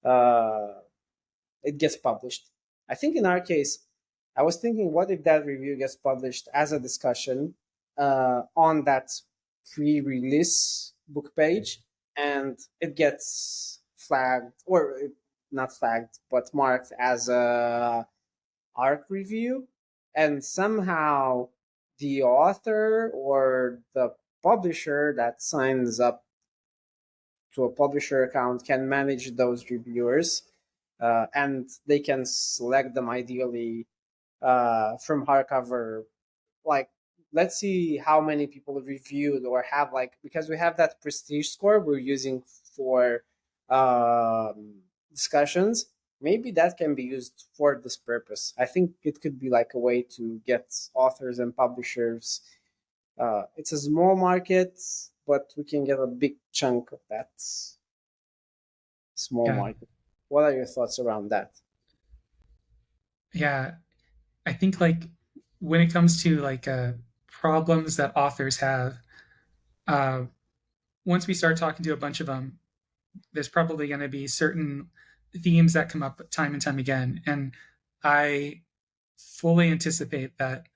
uh, it gets published. I think in our case, I was thinking, what if that review gets published as a discussion on that pre-release book page, and it gets flagged, or not flagged, but marked as a ARC review, and somehow the author or the publisher that signs up to a publisher account can manage those reviewers, and they can select them ideally from hardcover. Like, let's see how many people reviewed or have, like, because we have that prestige score we're using for discussions. Maybe that can be used for this purpose. I think it could be like a way to get authors and publishers. It's a small market, but we can get a big chunk of that small Yeah. market. What are your thoughts around that? Yeah. I think like when it comes to like problems that authors have, uh, once we start talking to a bunch of them, there's probably going to be certain themes that come up time and time again. And I fully anticipate that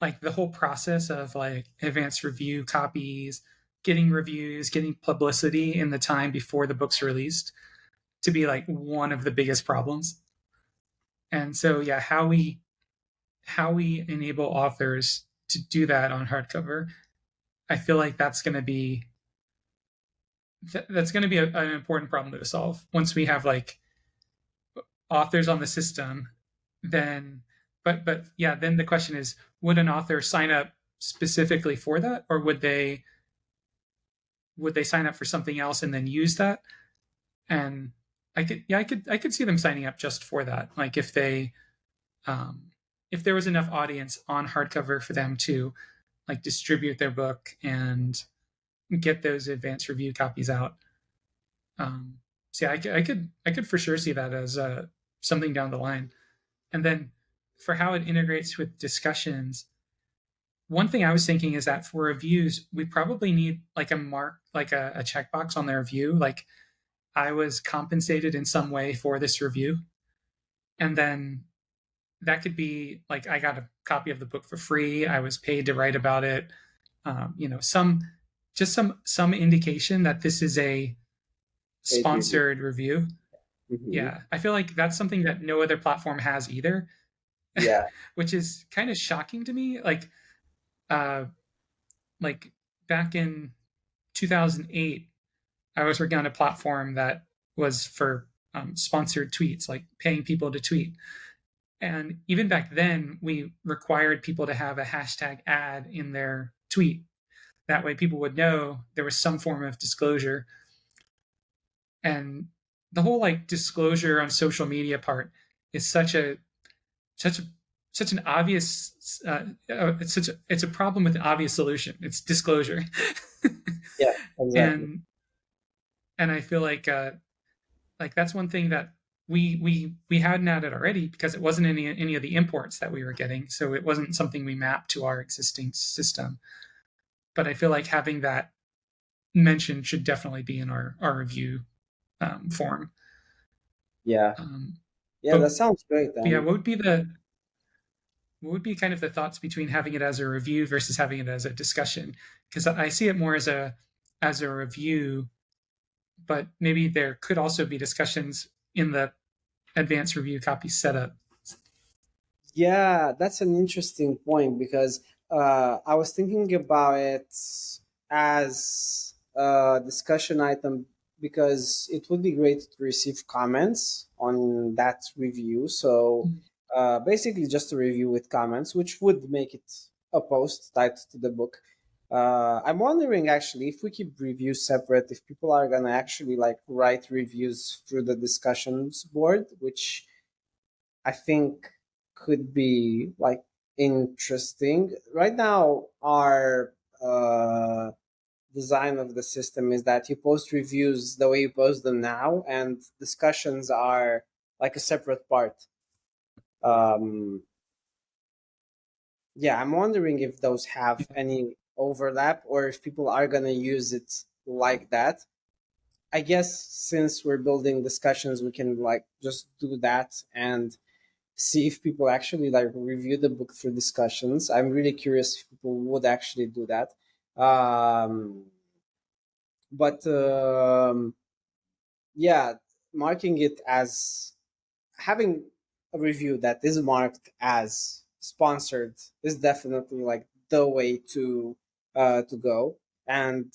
like the whole process of like advanced review copies, getting reviews, getting publicity in the time before the book's released to be like one of the biggest problems. And so yeah, how we enable authors to do that on hardcover, I feel like that's going to be an important problem to solve once we have like authors on the system. Then but yeah, then the question is, would an author sign up specifically for that, or would they sign up for something else and then use that? And I could see them signing up just for that, like um if there was enough audience on hardcover for them to like distribute their book and get those advanced review copies out. So yeah, I could for sure see that as something down the line. And then for how it integrates with discussions, one thing I was thinking is that for reviews, we probably need like a mark, like a checkbox on the review, like I was compensated in some way for this review, and then that could be like I got a copy of the book for free. I was paid to write about it. Some just some indication that this is a Paid review. sponsored review. Hmm. Yeah, I feel like that's something that no other platform has either, Yeah. which is kind of shocking to me. Uh, like back in 2008, I was working on a platform that was for sponsored tweets, like paying people to tweet. And even back then, we required people to have a hashtag ad in their tweet. That way, people would know there was some form of disclosure. And the whole like disclosure on social media part is such a such an obvious it's a problem with an obvious solution. It's disclosure. Yeah. Exactly. and and I feel like that's one thing that we hadn't added already because it wasn't any of the imports that we were getting, so it wasn't something we mapped to our existing system. But I feel like having that mentioned should definitely be in our review form. Yeah. Um, Yeah. but, That sounds great. but yeah, And what would be kind of the thoughts between having it as a review versus having it as a discussion? Because I see it more as a review, but maybe there could also be discussions in the advanced review copy setup. Yeah, that's an interesting point because I was thinking about it as a discussion item because it would be great to receive comments on that review. So basically, just a review with comments, which would make it a post tied to the book. I'm wondering actually if we keep reviews separate, if people are gonna actually like write reviews through the discussions board, which I think could be like interesting. Right now, our design of the system is that you post reviews the way you post them now, and discussions are like a separate part. Um, yeah, I'm wondering if those have any overlap or if people are gonna use it like that. I guess since we're building discussions, we can like just do that and see if people actually like review the book through discussions. I'm really curious if people would actually do that. But yeah, marking it as having a review that is marked as sponsored is definitely like the way to go. And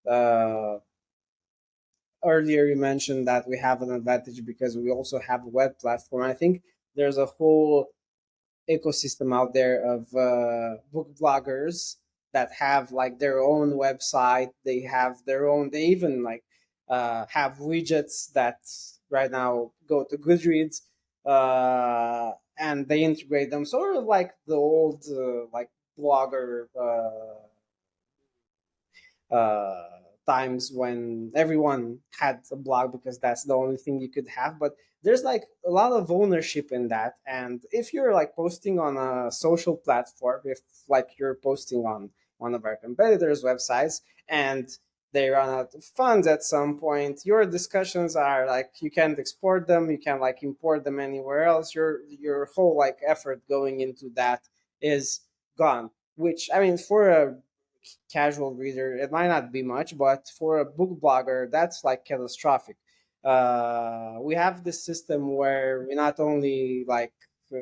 uh, earlier you mentioned that we have an advantage because we also have a web platform. I think there's a whole ecosystem out there of book bloggers that have like their own website. They have their own. They even like have widgets that right now go to Goodreads, and they integrate them, sort of like the old like blogger times when everyone had a blog because that's the only thing you could have. But there's like a lot of ownership in that, and if you're like posting on a social platform, if like you're posting on one of our competitors websites and they run out of funds at some point, your discussions are like you can't export them, you can't like import them anywhere else. Your whole like effort going into that is gone, which I mean for a casual reader, it might not be much, but for a book blogger, that's like catastrophic. We have this system where we not only like uh,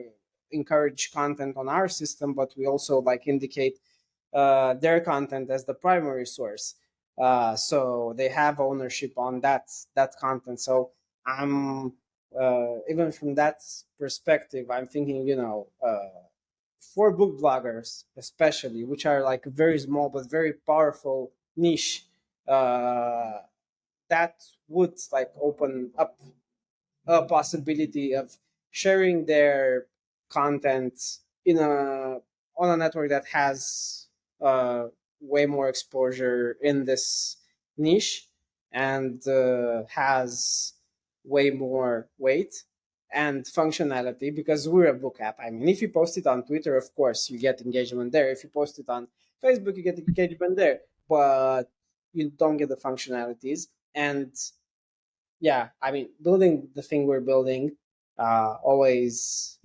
encourage content on our system, but we also like indicate their content as the primary source. So they have ownership on that content. So I'm even from that perspective, I'm thinking, for book bloggers especially, which are like very small but very powerful niche, uh, that would like open up a possibility of sharing their content in a on a network that has uh, way more exposure in this niche and has way more weight and functionality because we're a book app. I mean, if you post it on Twitter, of course, you get engagement there. If you post it on Facebook, you get engagement there, but you don't get the functionalities. And yeah, I mean, building the thing we're building always,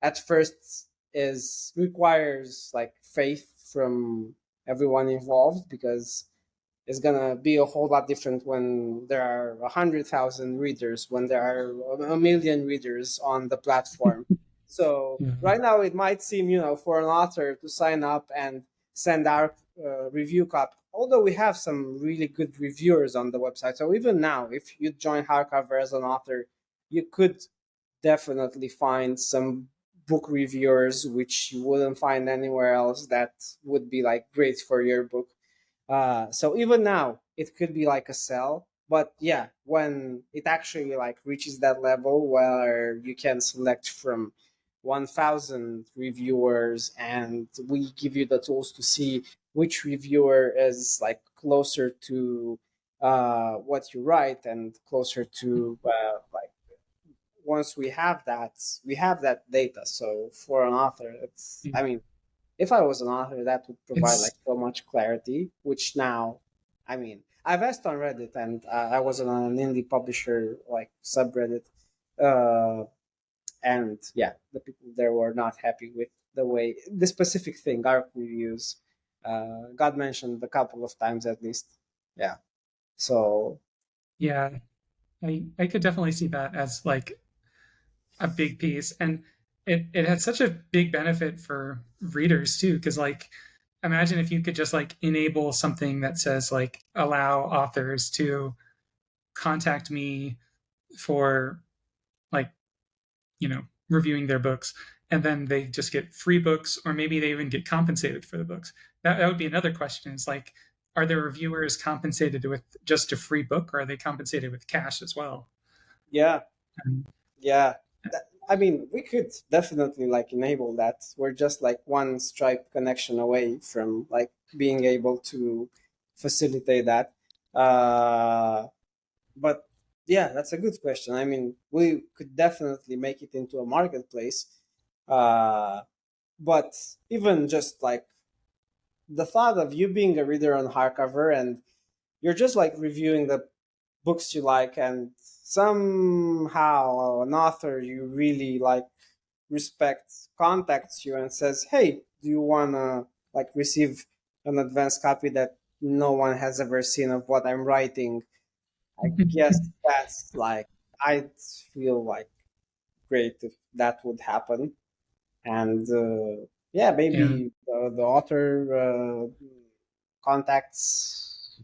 at first is requires like faith from everyone involved because it's gonna be a whole lot different when there are 100,000 readers, when there are a million readers on the platform. So Yeah. right now it might seem, for an author to sign up and send our review copy. Although we have some really good reviewers on the website, so even now, if you join Hardcover as an author, you could definitely find some book reviewers which you wouldn't find anywhere else that would be like great for your book. So even now, it could be like a sell, but yeah, when it actually like reaches that level where you can select from 1,000 reviewers, and we give you the tools to see which reviewer is like closer to what you write and closer to like once we have that data. So for an author, it's I mean if I was an author, that would provide like It's so much clarity. Which now, I mean, I've asked on Reddit, and I was on an indie publisher like subreddit, uh, and yeah, the people there were not happy with the way the specific thing our reviews got mentioned a couple of times at least. Yeah, so yeah, I could definitely see that as like a big piece. And it had such a big benefit for readers too, because like imagine if you could just like enable something that says like allow authors to contact me for like reviewing their books, and then they just get free books, or maybe they even get compensated for the books. That would be another question, is like, are the reviewers compensated with just a free book, or are they compensated with cash as well? Yeah, And, yeah. I mean, we could definitely like enable that. We're just like one Stripe connection away from like being able to facilitate that. Uh, but yeah, that's a good question. I mean, we could definitely make it into a marketplace. Uh, but even just like the thought of you being a reader on hardcover and you're just like reviewing the books you like, and somehow an author you really like respect contacts you and says, "Hey, do you wanna like receive an advanced copy that no one has ever seen of what I'm writing?" I guess that's like I'd feel like great if that would happen, and yeah, yeah, maybe the author contacts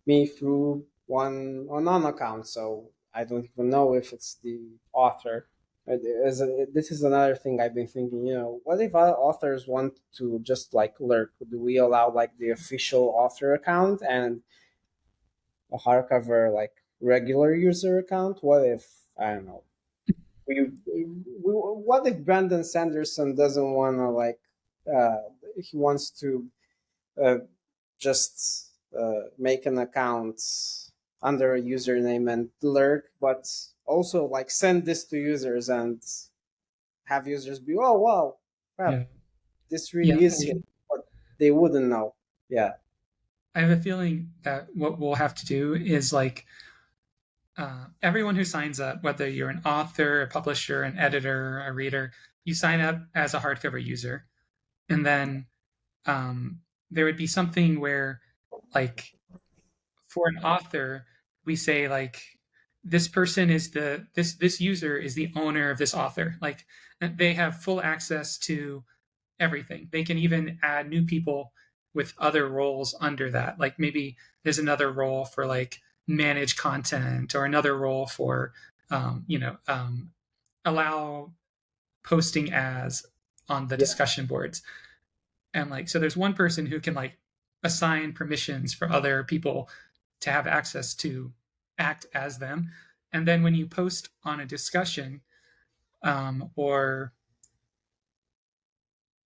me through one unknown account, so I don't even know if it's the author. This is another thing I've been thinking. What if other authors want to just like lurk? Do we allow like the official author account and a hardcover like regular user account? What if I don't know? What if Brandon Sanderson doesn't want to like? He wants to uh, just make an account under a username and lurk, but also like send this to users and have users be, oh wow, crap, yeah, this yeah. really is him, but they wouldn't know. Yeah, I have a feeling that what we'll have to do is like everyone who signs up, whether you're an author, a publisher, an editor, a reader, you sign up as a hardcover user, and then um, there would be something where, like, for an author, we say like this person is this user is the owner of this author. Like they have full access to everything. They can even add new people with other roles under that. Like maybe there's another role for like manage content, or another role for allow posting as on the yeah, discussion boards. And like so there's one person who can like assign permissions for other people to have access to act as them. And then when you post on a discussion, or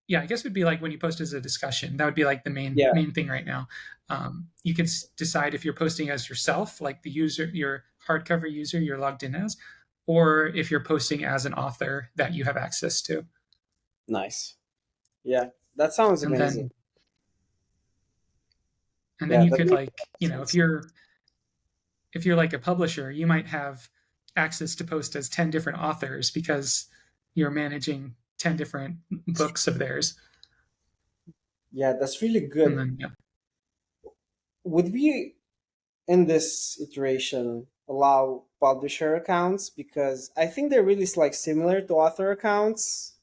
yeah, I guess it would be like when you post as a discussion, that would be like the main yeah, main thing right now. You can decide if you're posting as yourself, like the user, your hardcover user you're logged in as, or if you're posting as an author that you have access to. nice. Yeah, that sounds And amazing. then Yeah, you that could makes like, if sense. you're like a publisher, you might have access to post as 10 different authors because you're managing 10 different books of theirs. Yeah, that's really And good. then yeah. Would we in this iteration allow publisher accounts, because I think they're really like similar to author accounts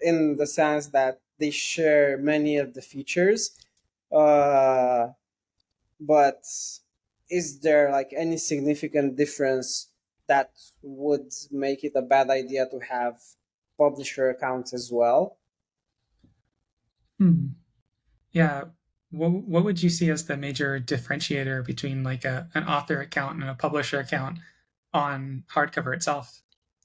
in the sense that they share many of the features. Uh, but is there like any significant difference that would make it a bad idea to have publisher accounts as well? Hmm. Yeah. What would you see as the major differentiator between like an author account and a publisher account on hardcover itself?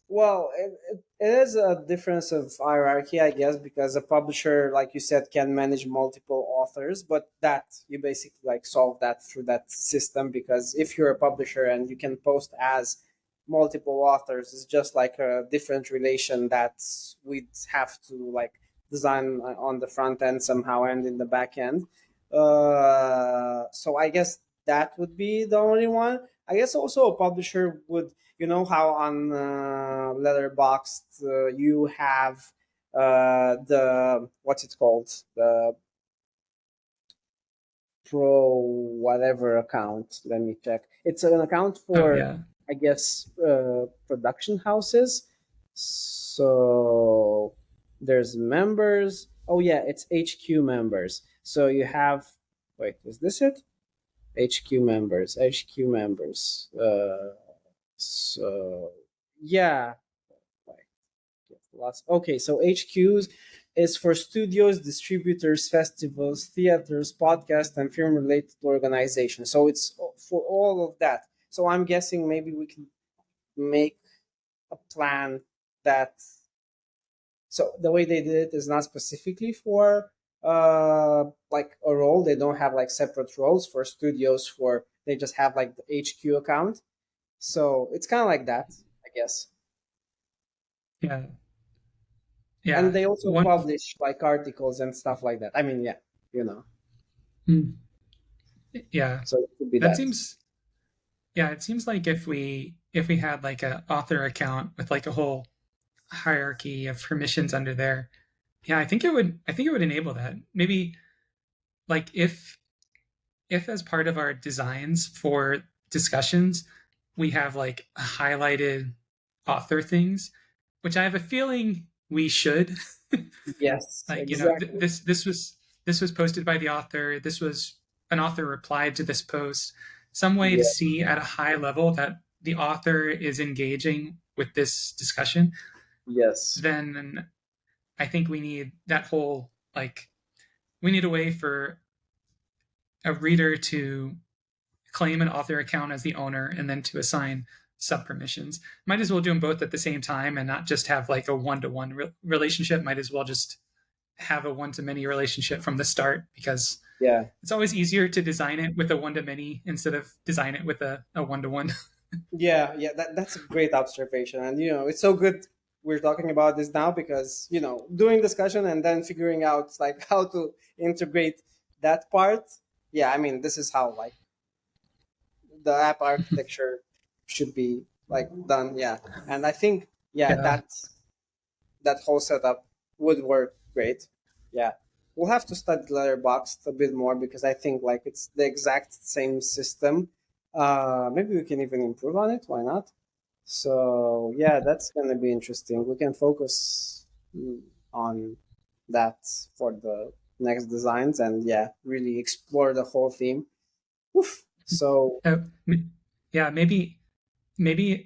Well, it is a difference of hierarchy, I guess, because a publisher, like you said, can manage multiple authors, but that you basically like solve that through that system. Because if you're a publisher and you can post as multiple authors, it's just like a different relation that we'd have to like design on the front end somehow and in the back end. So I guess that would be the only one. I guess also a publisher would, how on Letterboxd you have the what's it called, the pro whatever account. Let me check. It's an account Oh for, yeah. I guess, production houses. So there's members. Oh yeah, it's HQ members. So you have, wait, is this it? HQ members, HQ members. So yeah, like lots. Okay, so HQs is for studios, distributors, festivals, theaters, podcasts, and film-related organizations. So it's for all of that. So I'm guessing maybe we can make a plan that, so the way they did it is not specifically for like a role. They don't have like separate roles for studios, for they just have like the HQ account. So it's kind of like that, I guess. Yeah, And yeah. they also One, publish like articles and stuff like that. I mean, yeah, you know. mm, yeah. So it could be That that. seems, yeah. It seems like if we had like a author account with like a whole hierarchy of permissions under there, yeah, I think it would enable that. Maybe like if as part of our designs for discussions we have like highlighted author things, which I have a feeling we should. Yes, Like, exactly. this was posted by the author, this was an author replied to this post, some way to Yeah. see at a high level that the author is engaging with this discussion. Yes. Then I think we need that whole, like, we need a way for a reader to claim an author account as the owner and then to assign sub permissions. Might as well do them both at the same time and not just have like a one-to-one relationship. Might as well just have a one-to-many relationship from the start, because Yeah. it's always easier to design it with a one-to-many instead of design it with a one-to-one. Yeah, yeah, that's a great observation. And it's so good we're talking about this now, because, doing discussion and then figuring out like how to integrate that part. Yeah, I mean, this is how like the app architecture should be like done. Yeah. And I think, yeah, Yeah. that whole setup would work great. Yeah. We'll have to study Letterboxd a bit more, because I think like it's the exact same system. Maybe we can even improve on it. Why not? So yeah, that's gonna be interesting. We can focus on that for the next designs, and yeah, really explore the whole theme. Oof. So Uh, yeah, maybe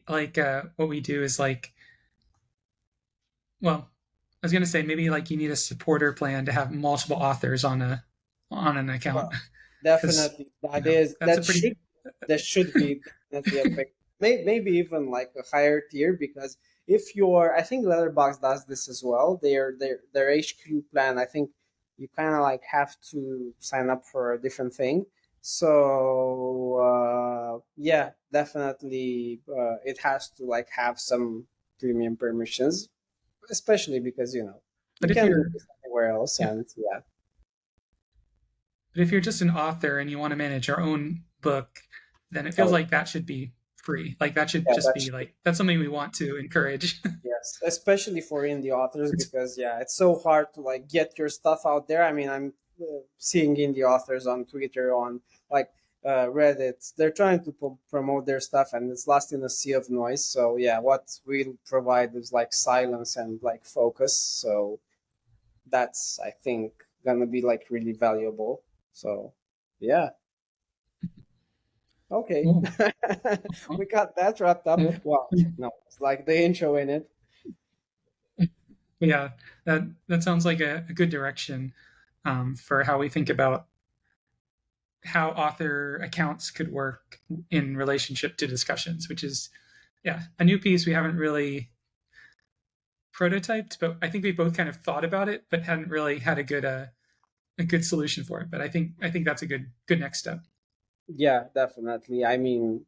like what we do is like, well, I was gonna say maybe like you need a supporter plan to have multiple authors on an account, well, because definitely that's a pretty that should be definitely a big, maybe even like a higher tier, because if you're, I think Letterbox does this as well. Their HQ plan, I think you kind of like have to sign up for a different thing. So yeah, definitely it has to like have some premium permissions, especially because you but if can do you're this anywhere else, yeah, and yeah. but if you're just an author and you want to manage your own book, then it feels Oh like that should be free. Like that should yeah, just be like, that's something we want to encourage. yes, especially for indie authors, because yeah, it's so hard to like get your stuff out there. I mean, I'm seeing indie authors on Twitter, on like Reddit. They're trying to promote their stuff, and it's lost in a sea of noise. So yeah, what we provide is like silence and like focus. So that's, I think, gonna be like really valuable. So yeah, okay, Cool. we got that wrapped up. Well, Well, no, it's like the intro in it. yeah, that sounds like a good direction, for how we think about how author accounts could work in relationship to discussions, which is, yeah, a new piece we haven't really prototyped, but I think we both kind of thought about it, but hadn't really had a good solution for it. But I think that's a good next step. Yeah, definitely. I mean,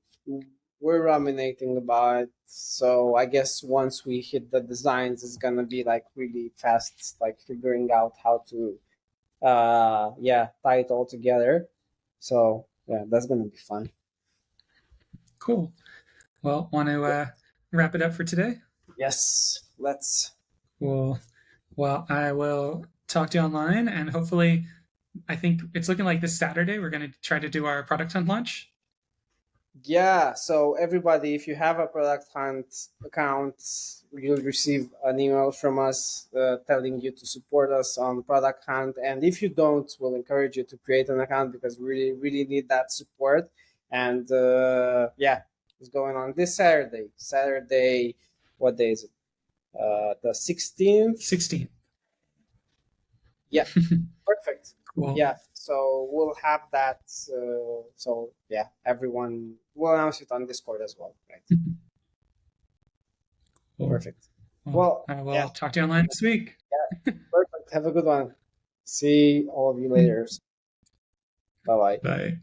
we're ruminating about it, so I guess once we hit the designs, it's gonna be like really fast, like figuring out how to, yeah, tie it all together. So yeah, that's gonna be fun. Cool. Well, want to wrap it up for today? Yes, let's. Cool. Well, I will talk to you online, and hopefully, I think it's looking like this Saturday we're going to try to do our product hunt launch. Yeah, so everybody, if you have a Product Hunt account, you'll receive an email from us telling you to support us on Product Hunt. And if you don't, we'll encourage you to create an account because we really, really need that support. And yeah, it's going on this Saturday. Saturday, what day is it? The 16th. 16. Yeah, perfect. Cool. Yeah, so we'll have that. So yeah, everyone will announce it on Discord as well, right? Cool. Perfect. Well, Well, I yeah, will talk to you online this week. yeah, perfect. Have a good one. See all of you later. Bye bye. Bye.